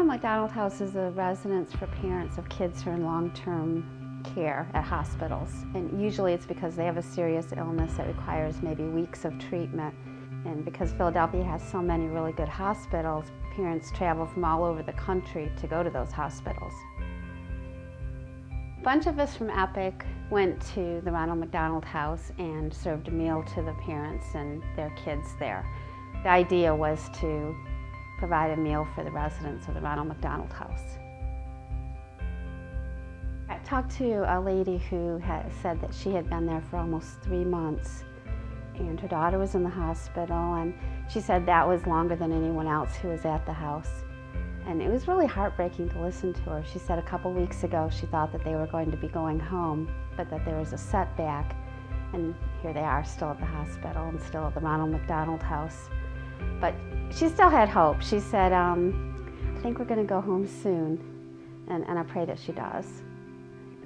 Ronald McDonald House is a residence for parents of kids who are in long-term care at hospitals. And usually it's because they have a serious illness that requires maybe weeks of treatment. And because Philadelphia has so many really good hospitals, parents travel from all over the country to go to those hospitals. A bunch of us from Epic went to the Ronald McDonald House and served a meal to the parents and their kids there. The idea was to provide a meal for the residents of the Ronald McDonald House. I talked to a lady who had said that she had been there for almost 3 months, and her daughter was in the hospital, and she said that was longer than anyone else who was at the house. And it was really heartbreaking to listen to her. She said a couple weeks ago she thought that they were going to be going home, but that there was a setback, and here they are still at the hospital and still at the Ronald McDonald House. But she still had hope. She said, I think we're going to go home soon, and I pray that she does.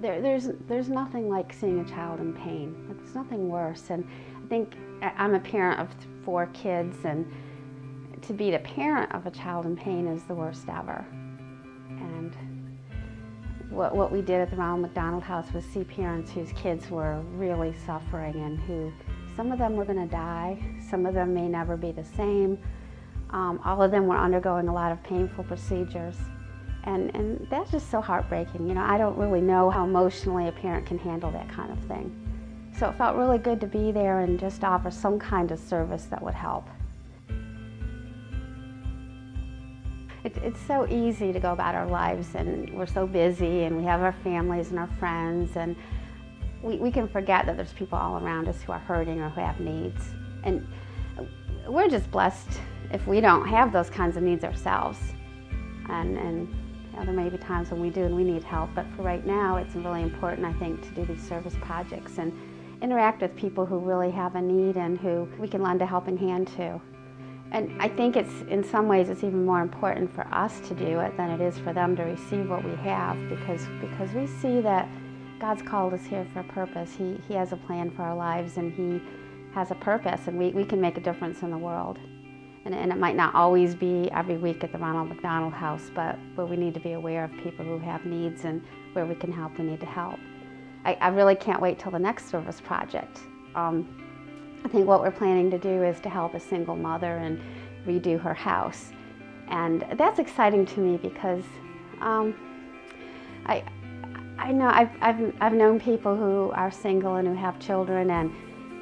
There's nothing like seeing a child in pain. There's nothing worse. And I think I'm a parent of 4 kids, and to be the parent of a child in pain is the worst ever. And what we did at the Ronald McDonald House was see parents whose kids were really suffering, and who, some of them were going to die, some of them may never be the same. All of them were undergoing a lot of painful procedures. And that's just so heartbreaking. You know, I don't really know how emotionally a parent can handle that kind of thing. So it felt really good to be there and just offer some kind of service that would help. It's so easy to go about our lives, and we're so busy, and we have our families and our friends, and we can forget that there's people all around us who are hurting or who have needs. And we're just blessed if we don't have those kinds of needs ourselves. And you know, there may be times when we do and we need help, but for right now it's really important, I think, to do these service projects and interact with people who really have a need and who we can lend a helping hand to. And I think in some ways it's even more important for us to do it than it is for them to receive what we have, because we see that God's called us here for a purpose. He has a plan for our lives, and He has a purpose, and we can make a difference in the world. And it might not always be every week at the Ronald McDonald House, but we need to be aware of people who have needs, and where we can help, we need to help. I really can't wait till the next service project. I think what we're planning to do is to help a single mother and redo her house. And that's exciting to me because I know I've known people who are single and who have children, and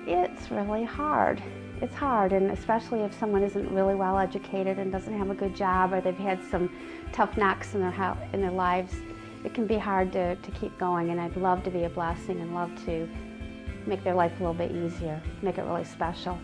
it's really hard. It's hard, and especially if someone isn't really well educated and doesn't have a good job, or they've had some tough knocks in their lives, it can be hard to keep going. And I'd love to be a blessing and love to make their life a little bit easier, make it really special.